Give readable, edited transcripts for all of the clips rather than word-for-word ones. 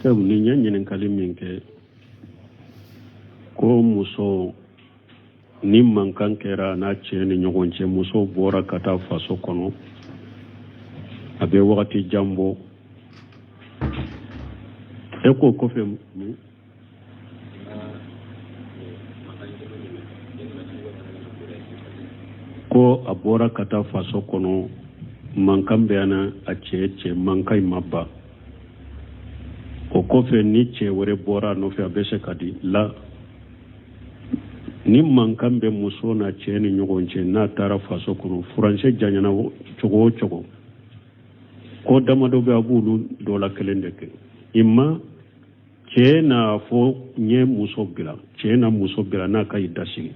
sabu ni ɲan kali min kɛ ko muso ni mankan kɛra n'a cɛ ni ɲɔgɔn cɛ muso bɔra ka taa faso kɔnɔ a bɛ wagati jan bɔ e ko kɔfɛ ko a bɔra ka taa faso kɔnɔ mankan bɛ na a cɛ mankan ma ba o kɔfɛ ni cɛ wɛrɛ bɔra a nɔfɛ a bɛ se ka di la ni mankan bɛ muso n'a cɛ ni ɲɔgɔn cɛ n'a taara faso kɔnɔ furancɛ janyana cogo o cogo ko damadɔ bɛ a b'olu dɔ la kelen de kɛ imma cɛ n'a fɔ n ye muso bila cɛ na muso bila n'a ka i da sigi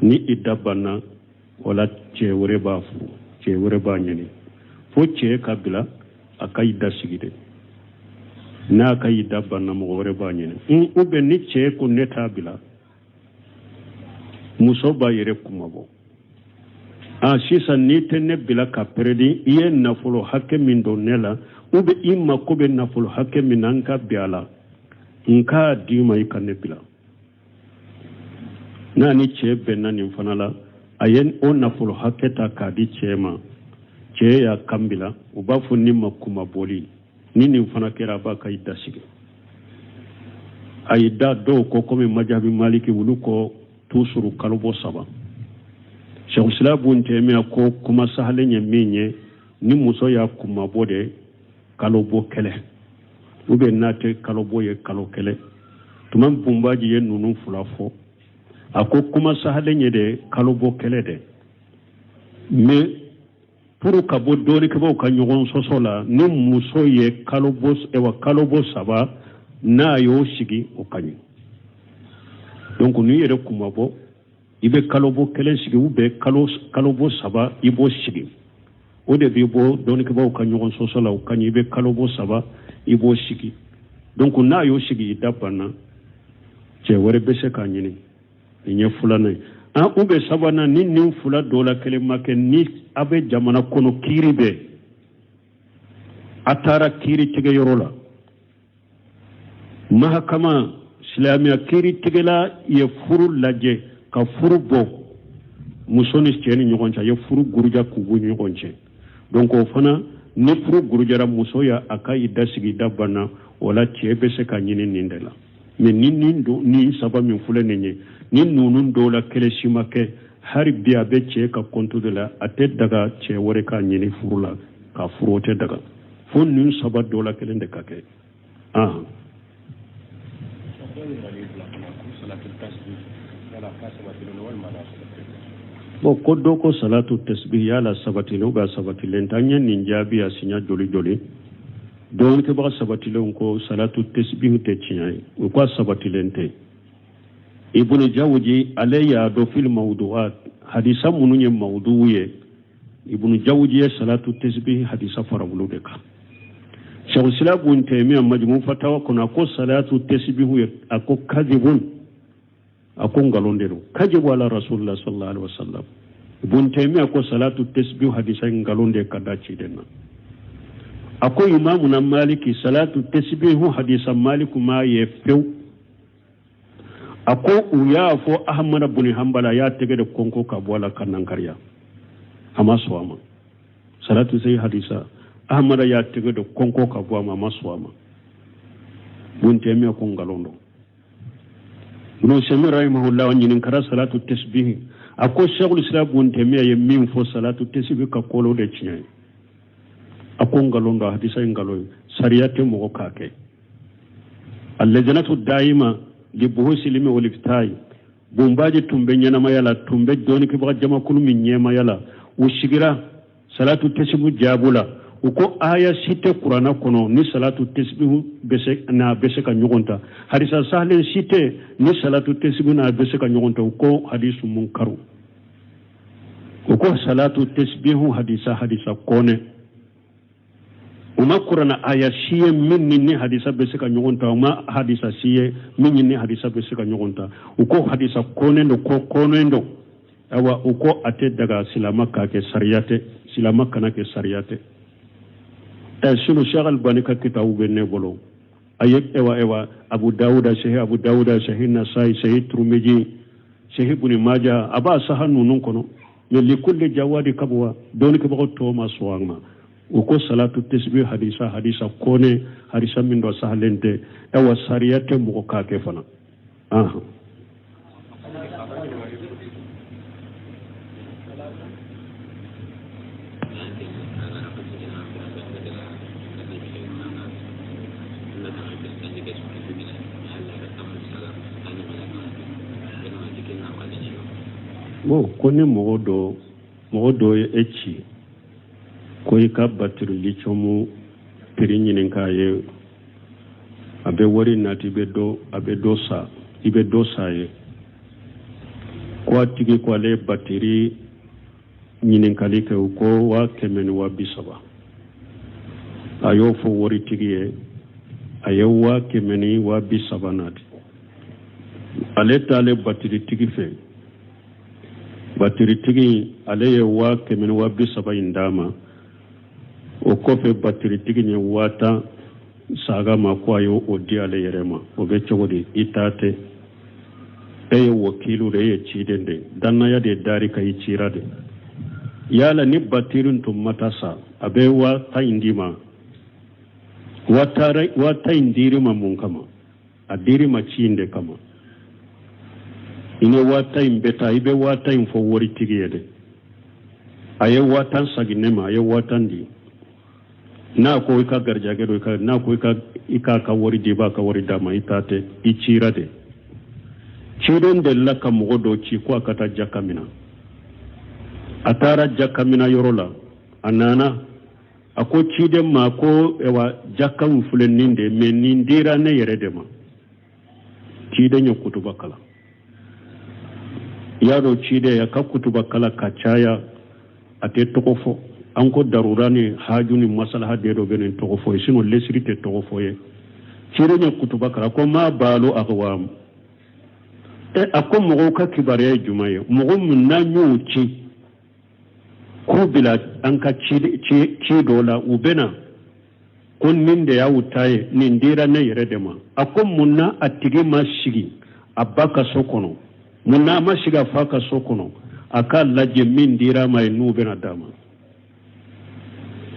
ni i da banna wala cɛ wɛrɛ b'a furu cɛ wɛrɛ b'a ɲini fo cɛ ka bila a ka i da sigi de n'a ka i da banna mɔgɔ wɛrɛ b'a ɲini ou bien ni cɛ ko ne t'a bila muso b'a yɛrɛ kumabɔ sisan n'i tɛ ne bila ka pɛrɛdi i ye nafolo hakɛ min don ne la ou bien i mako bɛ nafolo hakɛ min na n ka bɛn a la n k'a d'i ma i ka ne bila n'a ni cɛ bɛnna nin fana la a ye o nafolo hakɛ ta k'a di cɛ ma cɛ y'a kan bila u b'a fɔ ni ma kumabɔli ni nin fana kɛra a b'a ka i da sigi a y'i da dɔw kɔ komi majabi maliki olu kɔ tusuru kalo bɔ 3 Sheikhul Bun Taymiya ko kuma sahalen ye min ye ni muso y'a kumabɔ de kalo bɔ kɛlɛ ou bien n'a tɛ kalo bɔ ye kalo kɛlɛ tuma bunbaji ye ninnu fila fɔ a ko kuma sahalen ye de kalo bɔ kɛlɛ de mais pour ka bɔ dɔɔnikɛbaw ka ɲɔgɔn sɔsɔ la ni muso ye kalo bɔ 3 n'a y'o sigi o ka ɲi donc n'i yɛrɛ kumabɔ i bɛ kalo bɔ kelen sigi ou bien kalo bɔ 3 i b'o sigi o de b'i bɔ dɔɔnikɛbaw ka ɲɔgɔn sɔsɔ la o ka ɲi i bɛ kalo bɔ 3 i b'o sigi donc n'a y'o sigi i da banna cɛ wɛrɛ bɛ se k'a ɲini nin ye filanan ye ou bien sabanan ni nin fila dɔw la kelen ma kɛ ni a bɛ jamana kɔnɔ kiiri bɛ a taara kiiri tigɛyɔrɔ la mahakama silamɛya kiiri tigɛla ye furu lajɛ ka furu bɔ muso ni cɛ ni ɲɔgɔn cɛ a ye furu guruja k'u bɔ ɲɔgɔn cɛ donc o fana ni furu gurujara muso ya a ka i da sigi da banna wala cɛ bɛ se ka ɲini nin de la mais ni saba min filɛ nin ye ni ninnu dɔw la kɛlɛ si ma kɛ hali bi a bɛ cɛ ka compte de la a tɛ daga cɛ wɛrɛ ka ɲini furu la ka furu o tɛ daga fo nin saba dɔw la kelen de ka kɛ bon ko dɔ ko salatu tasbih yala sabatilen ou bien sabatilen ta ɲɛ nin jaabi a siɲa joli joli dɔɔnikɛbaga sabatilen ko salatu tasbih tɛ tiɲɛ ye u ko a sabatilen tɛ ibn Jawzi ale y'a dɔ fil mawdu'at hadisa minnu ye mawdu'u ye ibn Jawzi ye salatu tasbih hadisa farabulu de kan Sheikhul Islam Ibn Taymiyyah majmu fatawa kɔnɔ a ko salatu tasbih ye a ko kadhibun a ko ngalon de don kajibu ala rasulullah sallallahu alaihi wasallam Ibn Taymiyyah ko salatu tasbih hadisa ngalon de ka da ci den na a ko imamu na maliki salatu tasbih hadisa maliku ma ye few a ko u y'a fɔ ahmad ibn hanbala ya tɛgɛ de konko ka bɔ la kan kariya a ma sɔn a ma salatu sai hadisa ahmad ya tɛgɛ de konko ka bɔ a ma sɔn a ma Ibn Taymiyyah ko ngalon don Ibn Sami rahimahullah ɲinin kara salatu tasbih a ko Sheikhul Islam Ibn Taymiyyah ye min fɔ salatu tasbih ka kolo de tiɲɛ a ko ngalon don hadisa ngalon sariya tɛ mɔgɔ k'a kɛ al-lajnatu daima li buhusi limi wal iftai bombaji tumbe ɲɛnamaya la tumbe dɔɔnikɛbaga jamakulu min ɲɛmaya la u sigira salatu tasbih jaabu la u ko aya si tɛ kuranna kɔnɔ ni salatu tasbih bɛ se ka ɲɔgɔn ta hadisa sahlen si tɛ ni salatu tasbih n'a bɛ se ka ɲɔgɔn ta u ko hadisu munkaru u ko salatu tasbih hadisa kɔnɛ u ma kuranna aya si ye min ni hadisa bɛ se ka ɲɔgɔn ta u ma hadisa si ye min ni hadisa bɛ se ka ɲɔgɔn ta u ko hadisa kɔnɛ do ko kɔnɛ do awa u ko a tɛ daga silama k'a kɛ sariya tɛ silama kana kɛ sariya tɛ sunu shagal banika kitabu benne bolo ayek ewa abu dawuda sahih nasai sahih turmiji sahih ibn majah aba sahanu nun kono li kulli jawadi kabwa doni ke bako to maswanga uko salatu tasbih hadisa kone hadisa min do sahlente ewa sariyate mo ka ke fana bon kone mogodo echi ko ka batru lichomu pirinyin kaye abe wori nati abe dosa ye ko tigi ko le batiri nyinin kalike ko wa kemen wa bisaba ayo fo wori tigi ye ayo wa kemeni wa bisaba nati aleta le batiri tigi fe batiri tigi ale wa kemen wa bisaba indama o kofe batiri tigi nye wata saga ma ko ayo odi ale yerema o be chogodi itate eye wakilu de ye chidende danna ya de dari kai chirade yala ni batirin tum matasa abe wa ta indima wa ta indiri ma mun kama adiri ma chinde kama ine wa ta imbeta ibe wa ta info wori tigi yede aye wa tan saginema aye wa tan di na ko ka garjage do ka na ko ka wori di ba ka wori dama itate ichirade chidon de la ka mogodo ci ko akata jakamina atara jakamina yorola anana ako chide ma ko ewa jakam fuleninde me nindira ne yeredema chide nyokutu bakala yaro chide ya ka kutuba kala kachaya ate tokofo anko darurani hajuni masalaha dedo benen tokofo sino lesrite tokofo ye chide nyokutu bakala ko ma balo akwam ako mogo ka kibare jumaye mogo munna nyuci ko bila anka ci dola ubena kon ninde ya utaye nindira na yeredema ako munna atigi mashigi abaka sokono munna mashiga faka sokono aka laje min dira mai nubena dama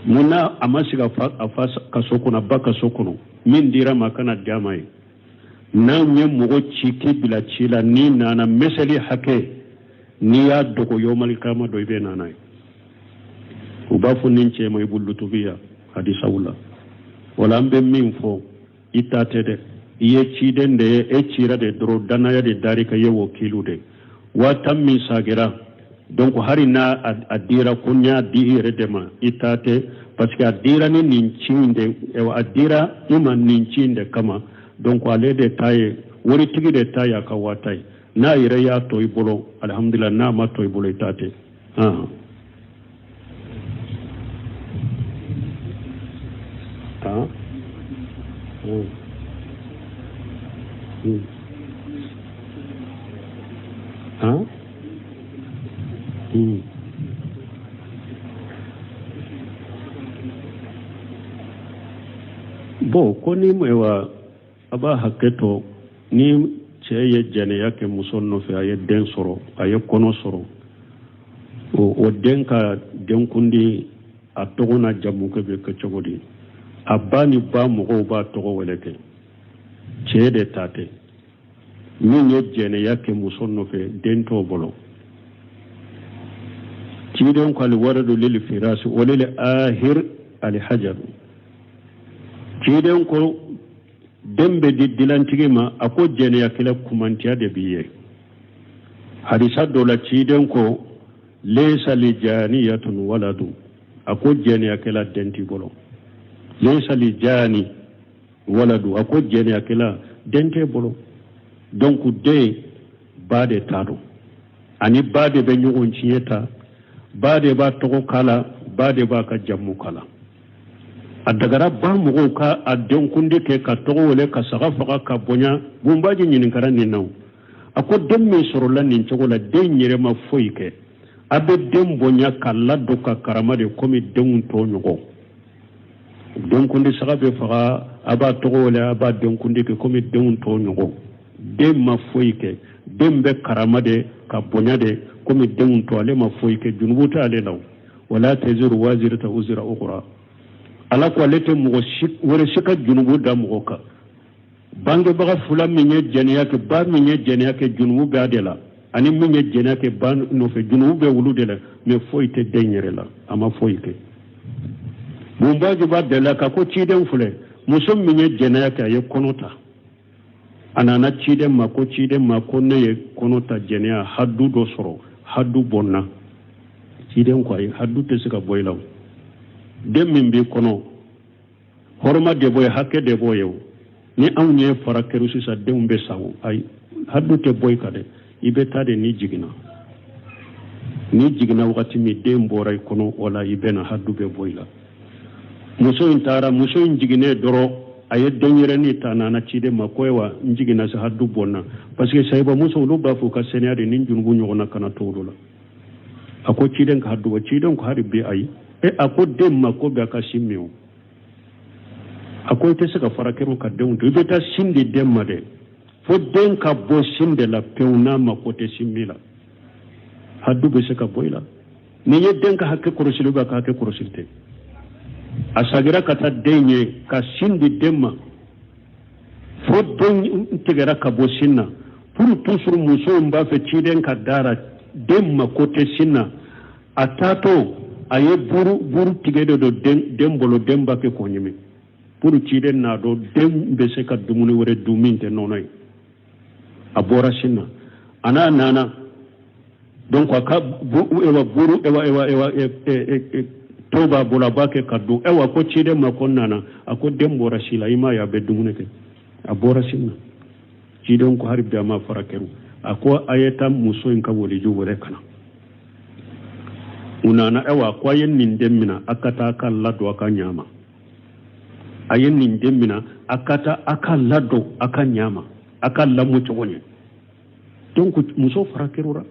munna amashiga faka sokono abaka sokono min dira makana dama yi na nye mogo chiki bila chila ni nana meseli hake ni ya doko yomal kama do ibe nana ubafu ninche mo ibulutubiya hadisa ula wala ambe minfo itate de iye chidende e chira de dro dana ya de darika ye wakilu de watammi sagira donc hari na adira kunya di redema itate parce que adira ni ninchinde e adira ima ninchinde kama donc ale de taye wori tigi de taye aka watay na ire ya toy bolo alhamdulillah na ma toy bolo itate bo koni mewa aba haketo ni cheye jane yake musonno fe aye den soro aye kono soro o denka denkundi atogona jamu ke be ke chogodi abani ba mo ba togo weleke chede tate ni jane yake musonno fe dento bolo chidon kwali waradu lil firas walil ahir al hajar chidon ko dembe dilantigi ma ako jene yakila kumantiya de biye hadisa dola chiden ko laysa li janiyatun waladu ako jene yakila denti bolo laysa li jani waladu ako jene yakila dente bolo donc de bade tado ani bade be nyugon chiyeta bade ba togo kala bade ba ka jammu kala adagara ba mugo ka adon kunde ke ka togo wole ka saga faga ka bonya bumbaji nyinin karan ni naw ako demme sorola nin togo la den nyere ma foike abe dem bonya kala do ka karama de komi den to nyugo denkundi saga be faga aba togo le aba denkundi ke komi denun to nyogo dem ma foike dem be karama de ka bonya de komi denun to ale ma foike junubuta ale law wala taziru wazirata uzra ukhra ala ko lete mo shik wore shika junubu da mo ka bange baga fula minye jeniya ke ba minye jeniya ke junubu be adela ani minye jeniya ke ba no fe junubu be wulude la me foite denyere la ama foike bumbaji ba dela ka ko ciden fule musum minye jeniya ke ye konota anana ciden ma ko ne ye konota jeniya haddu do soro haddu bonna ciden ko ay haddu te sika boylaw dem min bi kono horma de boy hakke de boyew ni aw ñe fara keru si sa dem be sawu ay haddu te boy kade ibe tade ni jigina wakati mi dem boray kono wala ibena haddu be boyla muso intara muso jigine doro aye denyere ni tanana cide makoywa njigina sa haddu bonna parce que sayba muso lu ba fu ka senade ni jungu nyogona kana tawdula ako ciden ka haddu wa ciden ko hari be ay ako dem mako be ka simmiu ako te saka farakeru ka dem to be ta sindi dem made fo den ka bo sinde la peuna mako te simmila haddu be saka boyla ni yedden ka hakke korosilu ba ka hakke korosilte asagira kata denye ka sindi demma fo den tigara ka bo sinna pour toujours muso mba fe ciden ka dara demma ko te sinna atato aye buru tigede do dembolo demba ke ko nyimi pour ciden na do dembe se ka dumuni wore duminte nonoy abora sinna ana nana donc aka ewa toba bola bake kaddu ewa ko ciden ma ko nana ako dembora sila ima ya be dumune ke abora sinna ciden ko harbi ma farakeru ako ayeta muso in ka woli ju wore kana unana ewa ko yen nin demmina akata ka laddo aka nyama ayen nin demmina akata aka laddo aka nyama aka lamu togonye donc muso farakerura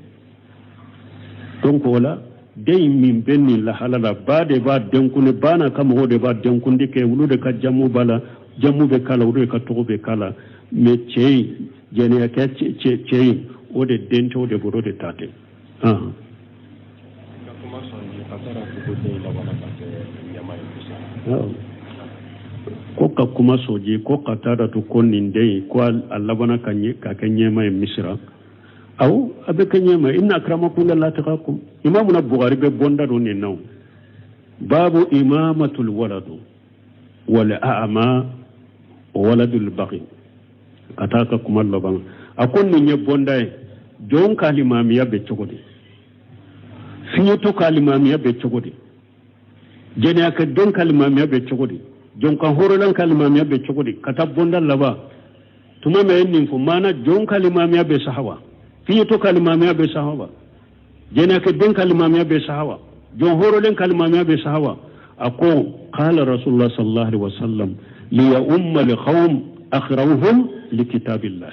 donc wala dey min benni la halala bade ba denkune bana kam hode ba denkunde ke wulude ka jammu bala jammu be kala wulude ka togo be kala me chei jene ka chei ode dento de borode tate ko ka kuma soje ko ka tada to konnin dai ko allabana kanye ka kanye mai misra aw abe kanye mai inna akramakum la taqakum imamuna bukhari be bonda do ne naw babu imamatul waladu wal a'ma waladul baghi ataka kuma laban akonni nye bonda jon kalimamiya be chogodi fiye to kalimamiya be chogodi jene aka don kalimamiya be chogodi jon kan horolan kalimamiya be chogodi kata bonda laba tuma me nin fu mana jon kalimamiya be sahawa fiye to kalimamiya be sahawa jene aka don kalimamiya be sahawa jon horolan kalimamiya be sahawa ako qala rasulullah sallallahu alaihi wasallam li ya umma li qawm akhrawhum li kitabillah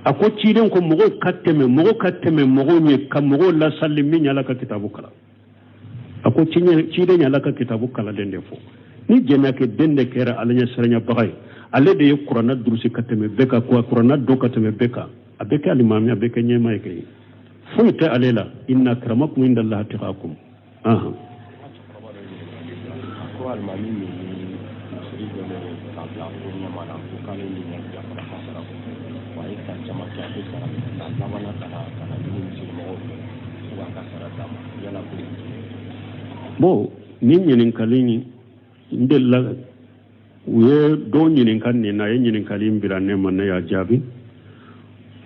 ako ciden ko mogo katteme mogo nye kam mogo la salli min yala ka kitabu kala ako ciden yala ka kitabu kala dende fo ni jena ke dende kera alanya saranya bagay ale de qur'ana durusi katteme beka ko qur'ana do katteme beka abeka alimami abeka nyema yake fo ta alela inna akramakum indallahi atqakum ko alimami ni sirigo le tabla ko nyama na ko kale ni ya fara hasara bo ni nyinin kalini ndella we do nyinin kan ne na nyinin kalim biranne man ya jabi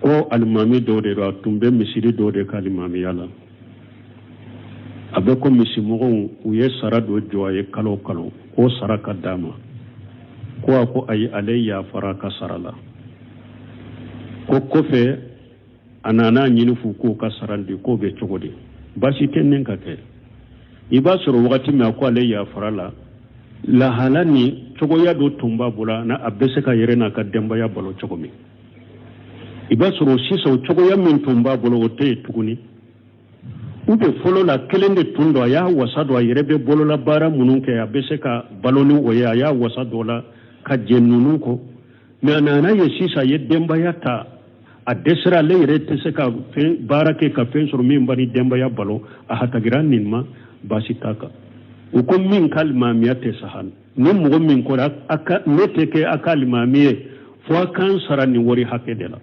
ko almami do de do tumbe misiri do de kalimami yala abe ko misimo uye sara do joye kalo ko sara kadama ko ayi alayya faraka sarala ko kofe anana nyini fu ko kasarandi ko be chogodi basi tennen ka ke ibasoro wakati me ko ale ya farala la halani chogo ya do tumba bula na abese ka yere na ka demba ya balo chogomi ibasoro siso chogo ya min tumba bula wote tukuni ube folo la kelen de tundo ya wasa do yerebe bolo la bara munun ke ya bese ka baloni o ya wasa do la ka jennunu ko me anana ye sisa ye demba ya ta a desra le yere te se ka bara ke ka fen sur min bari demba ya balo a hatagiran ninma basitaka ukum min kalma miyate sahan ni mo min ko aka nete ke akal mamiye fo kan sarani wori hakedela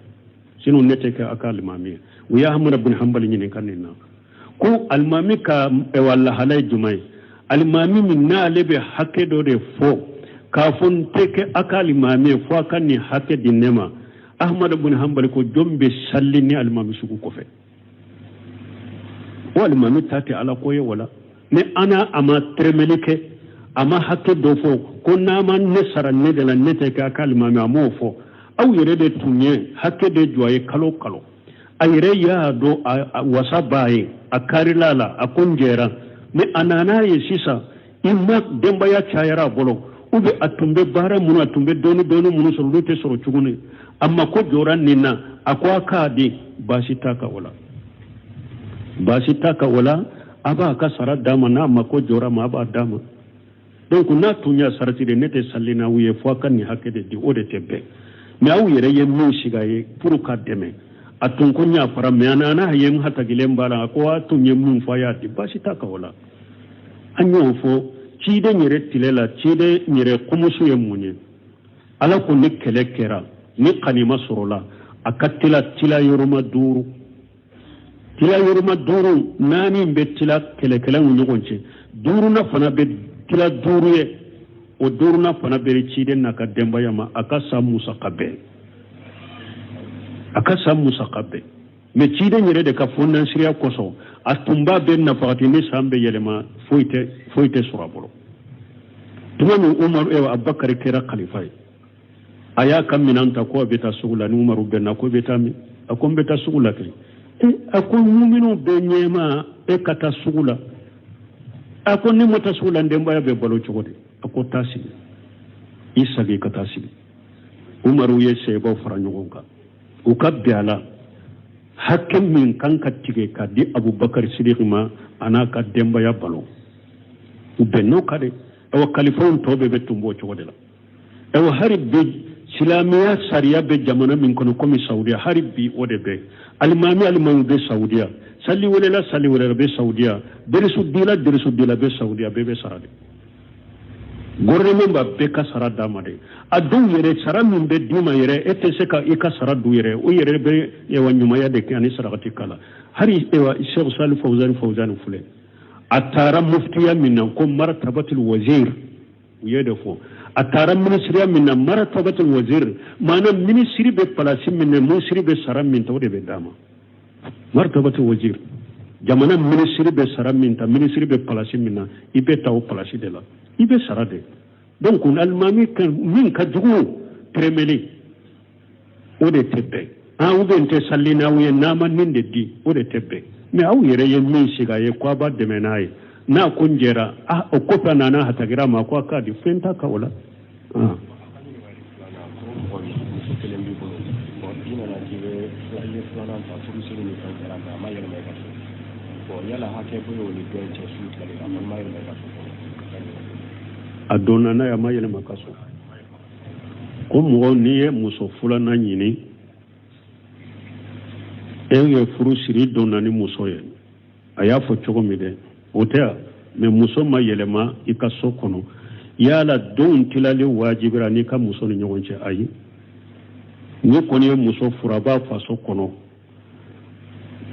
sinu nete ke akal mamiye wiya hamra bin hanbal ni kanina ko almami ka e walla halay jumay almami min na lebe hakedo de fo ka fon teke akal mamiye fo kan ni hakedi nema ahmad bin hanbal ko jombe sallini almami suku ko fe wal mami tati ala koye wala ne ana ama tremelike ama hakke do fo ko nama ne sara ne de la nete ka kalma mi amo fo aw yere de tunye hakke de joye kalo kalo ayre ya do wasabaye akari lala akunjera ne anana ye sisa imma demba ya chayara bolo ube atumbe bara munu atumbe donu munu so lute so chugune amma ko joran nina akwa kadi basitaka wala aba ka sara dama na amma ko jora ma aba dama donc na tunya sarati de nete sallina wiye fo kan ni hakede di ode tebbe mi awu yere ye min shiga ye pour ka deme atun ko nya fara me anana ye mu hata gilem bala ko atunye mun fa ya di basitaka wala anyo fo ci de nyere tilela ci de nyere kumusu ye munye ala ko ne kele kera ni kanima sorola akatila tila yoruma duru tila yoruma duru nani be tila kele nyogonche duru na fana be tila duru ye o duru na fana be cide na ka demba yama akasa musa kabe me cide nyere de ka fonnan siriya koso atumba be na fakati ni sambe yelema foite surabolo tumanu umar e abubakar kira khalifa aya kam minanta ko beta sugula ni umaru benna ko beta mi akon beta sugula ke akon muminu be nyema e kata sugula akon ni mota sugula ndemba ya be balo chogode akon tasi isa ge kata sibi umaru ye sebo faranyogonka ukabbiala hakim min kan katige ka di abubakar siddiq ma ana ka demba ya balo ubenno kade aw kalifon tobe be tumbo chogode la aw harib Silamiya sariya be jamana min kono komi Saudiya haribi ode be almami be Saudiya salli wala be Saudiya derisu dila be Saudiya be sarade gorre memba be ka sarada made adu yere sara min be dima yere ete seka ika saradu yere o yere be e wanyuma ya de kani sarakati kala hari ewa Sheikh Salih Fawzan fule atara muftiya min ko martabatul wazir yede fo atara ministriya min martabatul wazir mana ministri be palasi min ministri be saram min tawde be dama martabatul wazir jamana ministri be saram min ta ministri be palasi min ibe taw palasi de la ibe sarade donc on almami kan min ka jugu tremeli ode tebbe an ubente sallina wiye nama ninde di ode tebbe me aw yere ye min siga ye ko ba de menaye na kunjera o kopa nana hatagira ma ko ka di fenta ka wala adona na ya mayele makaso ko mo niye muso fulana nyini eye furu siri dona ni muso ye aya fo chogo mi de otea me muso mayelema ikaso kono yala don tilale wajibira ni ka muso ni nyogonche ayi ni koni muso furaba faso kono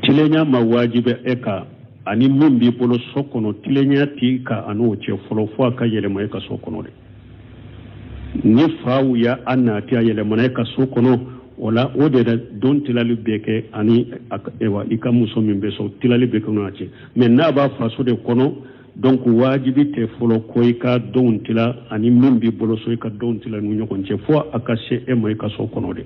tilenya ma wajibe eka ani mimbi polo sokono tilenya tika anu che folo fo ka yelema eka sokono de ni fawu ya anati yelema eka sokono wala ode da don tilale beke ani ewa ika muso mimbe so tilale beke no ache me na ba faso de kono donc wajibi te folo koy ka don tila ani mimbi bolo so ka don tila nu nyokon che fo akase e may ka so kono de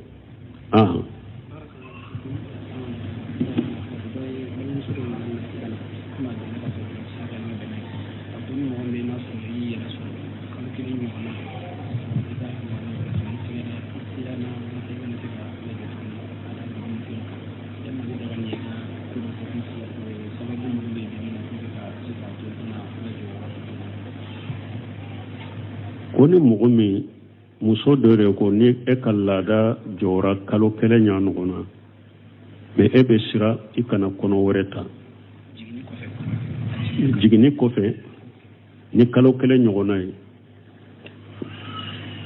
koni mugumi muso dore ko ni e kallada jora kalo kele nyanuguna me ebe sira ikana kono wereta jigini kofe ni kalo kele nyuguna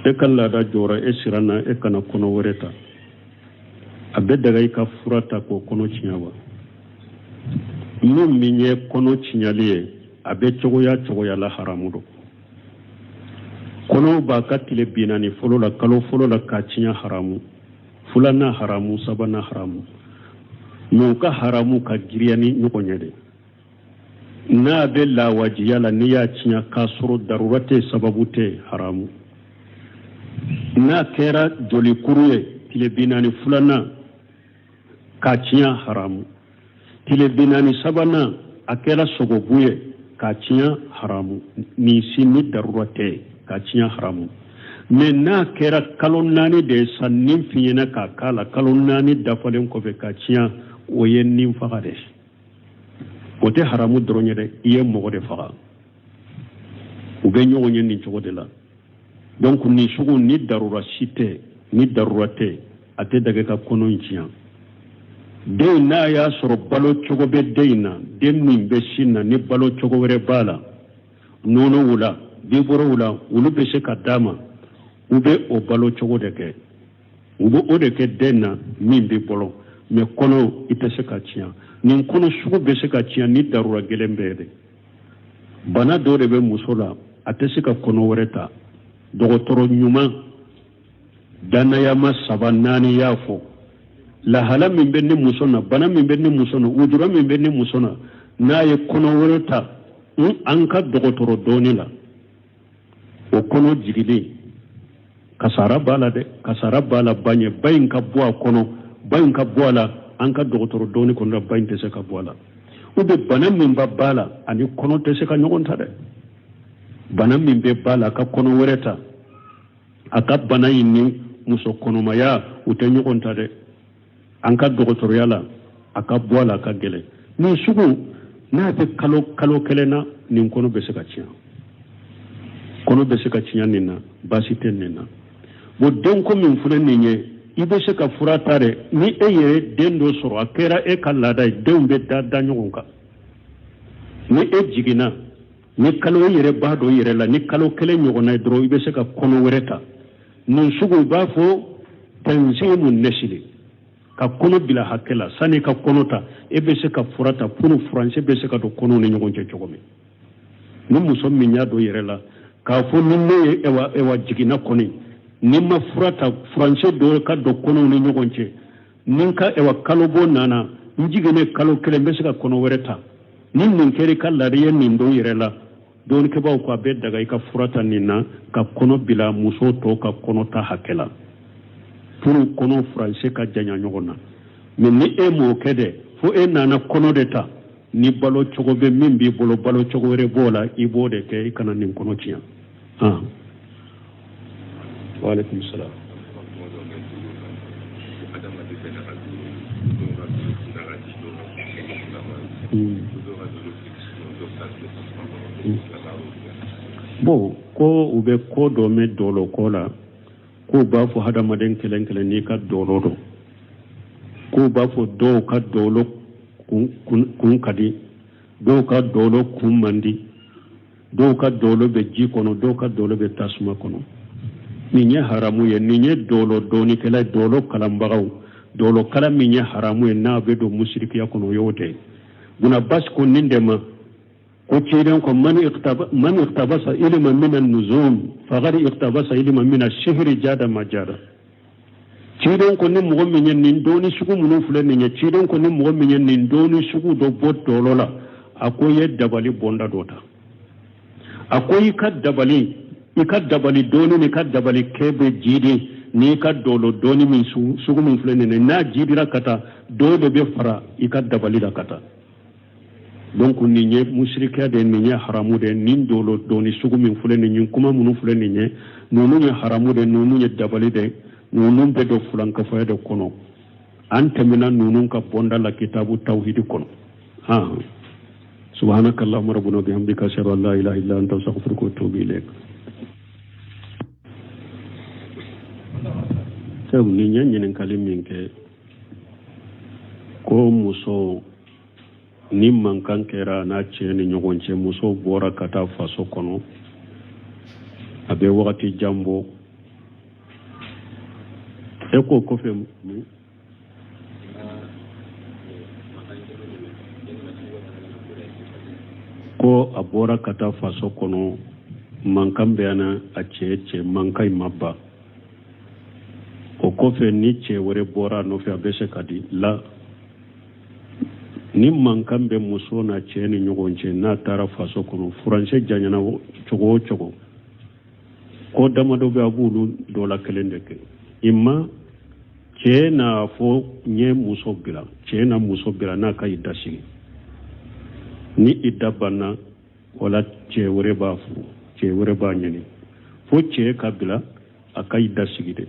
e kallada jora e sirana e kana kono wereta abe daga ika furata ko kono chinyawa min minye kono chinyaliye abe chogoya la haramudo kono ba ka tile binani folo la kalo folo la ka chinya haramu fulana haramu sabana haramu nuka haramu ka giriyani nyukonyede na be la wajiyala ni ya chinya kasoro darurate sababute haramu na kera joli kuruye tile binani fulana ka chinya haramu tile binani sabana akela sogobuye ka chinya haramu ni sini darurate ka chinya haramu me na kera kalonnani de sannin fiyena ka kala kalonnani dafalen ko be ka chinya oyen nim fagade ote haramu dronye de iye mogo de faga ube nyogo nyen ni chogo de la donc ni shugo ni darura shite ni darurate ate daga ka kono nchiya de na ya soro balo chogo be deina dem min be shinna ni balo chogo were bala nono wula biboro wula wulu be se kadama ube o balo chogo de ke ube o de ke dena min be bolo me kono ite se ka chiya nin kono shugo be se ka chiya ni darura gelembede bana do de be musola ate se ka kono wereta dogotoro nyuma dana yama sabanani yafo la hala min benni musona bana min benni musona ujura min benni musona na ye kono wereta anka dogotoro doni la o kono jigili kasara bala banye bayin ka bua kono bayin ka bua la anka dogotoro doni kono bayin tese ka bua la ube bana min ba bala ani kono tese ka nyogon tade bana min be bala ka kono wereta aka bana yinni muso kono maya ute nyogon tade anka dogotoro yala aka bua la ka gele ni sugu na te kalo kelena nin kono be se ka chiya kono be se ka chiya nina basite nina bo den ko min fule ninye ibe se ka furatare ni eye dendo soro akera e kallada dembe da nyogonka ni e jigina ni kalo yere bado yere la ni kalo kele nyogona dro ibe se ka kono wereta nun sugu ba fo tanzimun nashili ka kono bila hakela sani ka kono ta ebe se ka furata pour français be se ka do kono ne nyogon chogomi ni muso minya do yere la ka fo minne ewa jigina koni ni ma furata français do ka do kono ne nyogon che ninka ewa kalo bo nana njigene kalo kele be se ka kono wereta nin nin keri kala riye nin do yere la don ke baw ko be daga ka furata nina ka kono bila muso to ka kono ta hakela pour kono français ka janya nyogona mais ni e mo kede fo e nana kono de ta ni balo chogo be mimbi bolo balo chogo re bola ibode ke kana nin kono tiya wa alaikum salam bo ko ube ko do me dolo kola ko ba fo hada maden kelen ni ka dolo do ko ba fo do ka dolo kun kadi do ka dolo kun mandi do ka dolo be ji kono do ka dolo be tasuma kono minye haramu ye ninye dolo doni kala dolo kalambagaw dolo kala minye haramu ye na be do mushrikiya kono yote buna bas ko nindema ko ciidan ko man iqtabasa ilma min an-nuzum faqad iqtabasa ilma min ash-shihri jada majada ciidan ko ni mo min nin doni sugu munu fule ni ciidan ko ni mo min nin doni sugu do botto lola akoye dabali bonda dota akoyi kad dabali doni ni kad dabali kebe jidi ni kad dolo doni min sugu min fule ni na jidira kata do be fara ikad dabali da kata donc ninye mushrika de ninye haramu de nin dolo doni sugu min fule ni kuma munu fule ni nonu ye haramu de nonu ye dabali de nonu be do fulan ka fa de kono antamina nonu ka bonda la kitabu tauhid kono subhanakallahumma rabbuna bihamdika ashhadu an la ilaha illa anta astaghfiruka wa atubu ilayk Sabu ni ñaññinen kali min ke ko muso ni man kan kera na ceni ɲɔgɔn cɛ muso bɔra ka taa faso kɔnɔ a bɛ wagati janbɔ e ko kɔfɛ ko a bɔra ka taa faso kɔnɔ mankan bɛ na a cɛ mankan ma ba o kɔfɛ ni cɛ wɛrɛ bɔra nɔfɛ a bɛ se ka di la ni mankan bɛ muso na cɛ ni ɲɔgɔn cɛ n'a taara faso kɔnɔ furancɛ janyana cogo o cogo ko damadɔ bɛ a b'olu dɔ la kelen de kɛ imma cɛ n'a fɔ n ye muso bila cɛ na muso bila n'a ka i da sigi ni i da banna wala cɛ wɛrɛ b'a furu cɛ wɛrɛ b'a ɲini fo cɛ ka bila a ka i da sigi de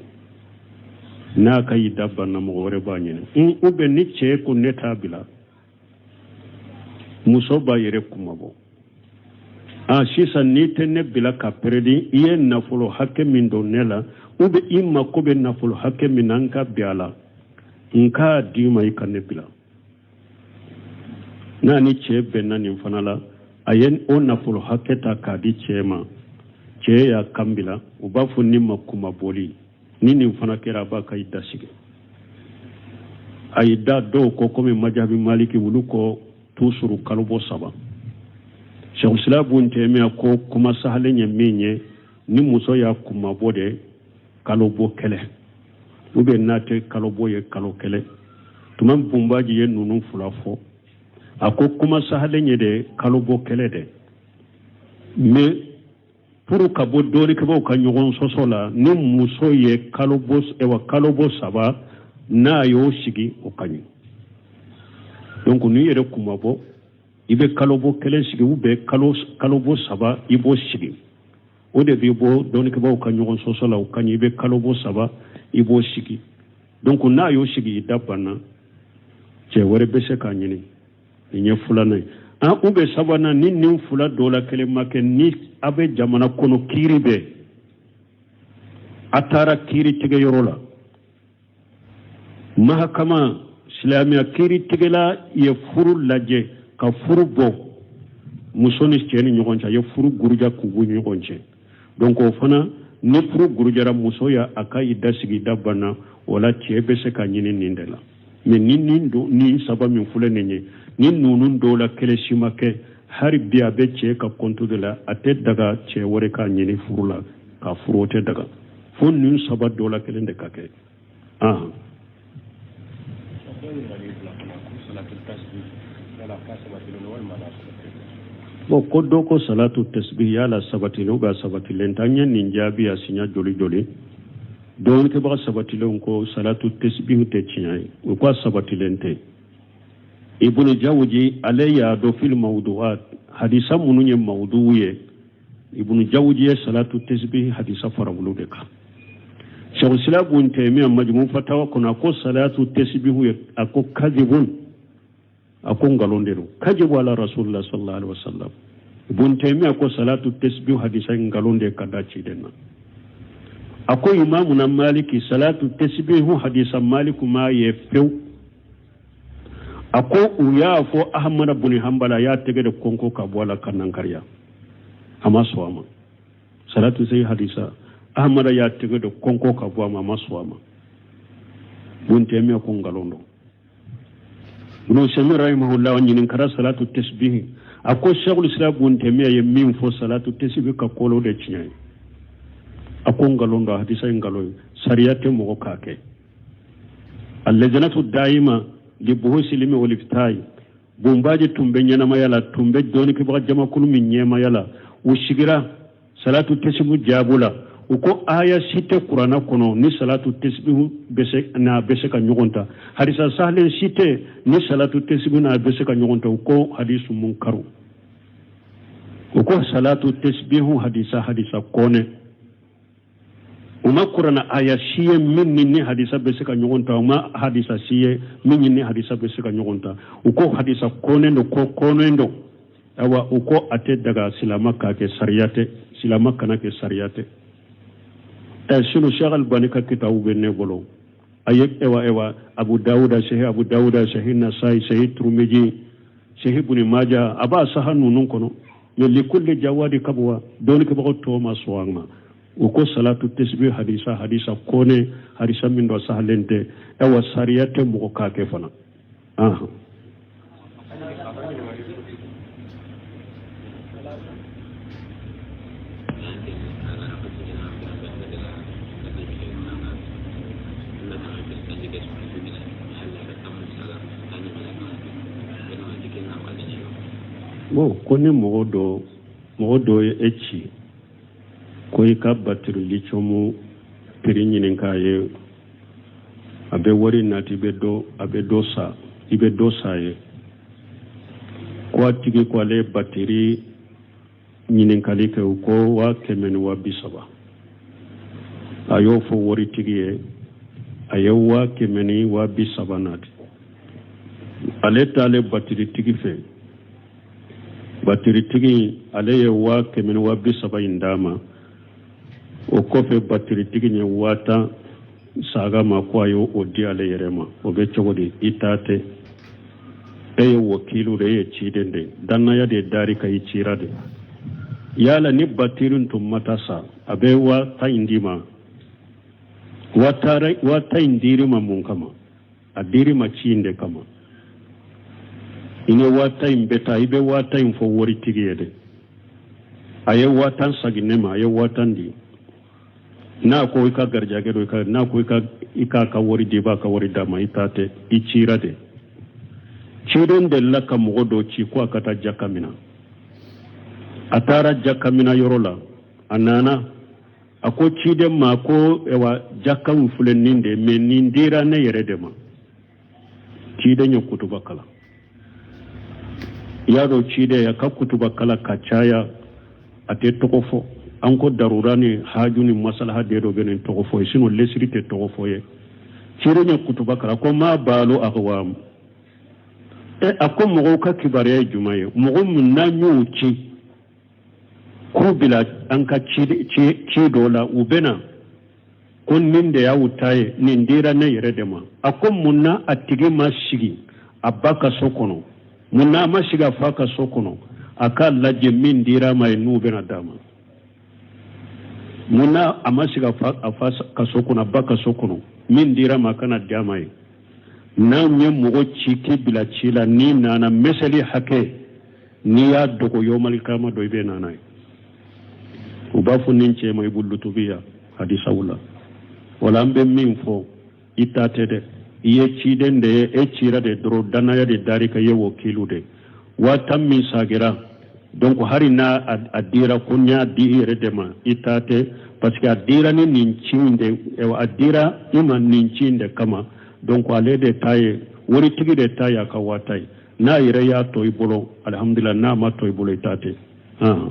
n'a ka i da banna mɔgɔ wɛrɛ b'a ɲini ou bien ni cɛ ko ne t'a bila muso b'a yɛrɛ kumabɔ sisan n'i tɛ ne bila ka pɛrɛdi i ye nafolo hakɛ min don ne la ou bien i mako bɛ nafolo hakɛ min na n ka bɛn a la n k'a d'i ma i ka ne bila n'a ni cɛ bɛnna nin fana la a ye o nafolo hakɛ ta k'a di cɛ ma cɛ y'a kan bila u b'a fɔ ni ma kumabɔli ni nin fana kɛra a b'a ka i da sigi a y'i da dɔw kɔ komi majabi maliki olu kɔ toujours kalo bɔ 3 Cheikh Islam Ibn Taymiyyah ko kuma sahalen ye min ye ni muso y'a kumabɔ de kalo bɔ kɛlɛ ou bien n'a tɛ kalo bɔ ye kalo kɛlɛ tuma bunbaji ye ninnu fila fɔ a ko kuma sahalen ye de kalo bɔ kɛlɛ de mais pour ka bɔ dɔɔnikɛbaw ka ɲɔgɔn sɔsɔ la ni muso ye kalo bɔ 3 n'a y'o sigi o ka ɲi donc n'i yɛrɛ kumabɔ i bɛ kalo bɔ kɛlɛ sigi ou bien kalo bɔ 3 i b'o sigi o de b'i bɔ dɔɔnikɛbaw ka ɲɔgɔn sɔsɔ la o ka ɲi i bɛ kalo bɔ 3 i b'o sigi donc n'a y'o sigi i da banna cɛ wɛrɛ bɛ se k'a ɲini nin ye filanan ye ou bien sabanan ni nin fila dɔw la kelen ma kɛ ni a bɛ jamana kɔnɔ kiiri bɛ a taara kiiri tigɛyɔrɔ la mahakama silamɛya kiiri tigɛla ye furu lajɛ ka furu bɔ muso ni cɛ ni ɲɔgɔn cɛ a ye furu guruja k'u bɔ ɲɔgɔn cɛ donc o fana ni furu gurujara muso ya a ka i da sigi da banna wala cɛ bɛ se ka ɲini nin de la mais ni saba min filɛ nin ye ni ninnu dɔw la kɛlɛ si ma kɛ hali bi a bɛ cɛ ka compte de la a tɛ daga cɛ wɛrɛ k'a ɲini furu la k'a furu o tɛ daga fo nin saba dɔw la kelen de ka kɛ bon ko dɔ ko salatu tasbih yala sabatilen ou bien sabatilen tɛ an ye nin jaabi a siɲɛ joli joli dɔɔnikɛbaga sabatilen ko salatu tasbih tɛ tiɲɛ ye o ko a sabatilen tɛ ibnu jawji ale y'a dɔn fil mawdu'at hadisa minnu ye mawdu'u ye ibnu jawji ye salatu tasbih hadisa farabulu de kan Cheikh Islam Ibn Taymiyyah majmu fatawa kɔnɔ a ko salatu tasbih ye a ko kadhibun a ko ngalon de don kadhibu ala rasulillah sallallahu alaihi wasallam Ibn Taymiyyah ko salatu tasbih hadisa ngalon de kada ci den na a ko imamu na maliki salatu tasbih hadisa maliku ma ye few a ko u y'a fɔ ahmad ibn hanbala y'a tɛgɛ de konko ka bɔ a la ka nankariya a ma sɔn a ma salatu sai hadisa ahmad y'a tɛgɛ de konko ka bɔ a ma sɔn a ma Ibn Taymiyyah ko ngalon don Ibn Sami rahimahullah ɲininkara salatu tasbih a ko Sheikhul Islam Ibn Taymiyyah ye min fɔ salatu tasbih ka kolo de tiɲɛ ye a ko ngalon don hadisa ngalon sariya tɛ mɔgɔ k'a kɛ al-lajnatu daima libuhusi limi oliftai bombaji tumbe nyanama yala tumbe doni kibaga jama kulu min nyema yala ushigira salatu tasbihu jabula uko aya site qur'ana kono ni salatu tasbihu bese ka nyogonta hadisa sahlen site ni salatu tasbihu na bese ka nyogonta uko hadisu munkaru uko salatu tasbihu hadisa kone uma qur'ana aya siye min ni hadisa bese ka nyogonta uma hadisa siye min ni hadisa bese ka nyogonta uko hadisa konendo ko konendo awa uko ate daga silama ka ke sariyate silama kana ke sariyate sino Cheikh Albani ka kitabu benne bolo ayek ewa Abu Dawuda Sahih Nasai Sahih Tirmidhi Sahih Ibn Majah aba sahanu nun kono mais li kulli jawadi kabwa don ke bako to ma swanga uko salatu tasbih hadisa kone hadisa min do sahalente ewa sariyate mo ka ke fana bon kone mogodo echi ko ka batiri lichomu pirinyin kaye abe wori nati abe dosa ye ko tigi ko le batiri nyinin kali ke ko wa kemen wa bisaba ayo fo wori tigi ye ayo wa kemeni wa bisaba nati ale tale batiri tigi fe batiri tigi ale ye wa kemen wa bisaba indama o kofe batiri tigi nye wata saga ma kwa yo odi ale yerema o be chogodi itate eye wakilu de ye chidende danna ya de dari ka ichirade yala ni batirun tum matasa abe wa ta indima wa ta indirima mun kama adirima chinde kama ine wa ta imbeta ibe wa ta info wori tigi yede aye wa tan saginema aye wa tan di na ko ika garjage do ika na ko ika ka wori de ba ka wori dama itate ichira de chidon de la ka mogodo chi ko akata jakamina atara jakamina yorola anana ako chide ma ko ewa jakam fulen ninde me nindira ne yeredema chide nyo kutuba kala yado chide ya ka kutuba kala kachaya ate tokofo anko darurani hajuni masalaha dedo benen tokofo sino lesirite tokofo ye chide nyo kutuba kala ko ma balo akwam ako mogo ka kibare jumaye mogo munna nyuchi kubila anka chido la ubena kun ninde ya utaye nindira ne yeredema ako munna atigi mashigi abaka sokono munna mashiga faka sokono aka laje min dira mai nubena dama munna amashiga faka sokono abaka sokono min dira makana dama ye na nye mogo chiki bila chila ni nana meseli hake ni ya dogo yomal kama do ibe nana ubafu ninche mo ibulutubiya hadisa wala wala ambe minfo itate de iye chiden de e chira de dro danaya de darika ye wakilu de wata min sagira donc hari na adira kunya di redema itate parce que adira ni ninchinde e adira ima ninchinde kama donc ale de taye wori tigi de taye aka watai na ire ya to ibolo alhamdulillah na ma to ibolo itate Ah.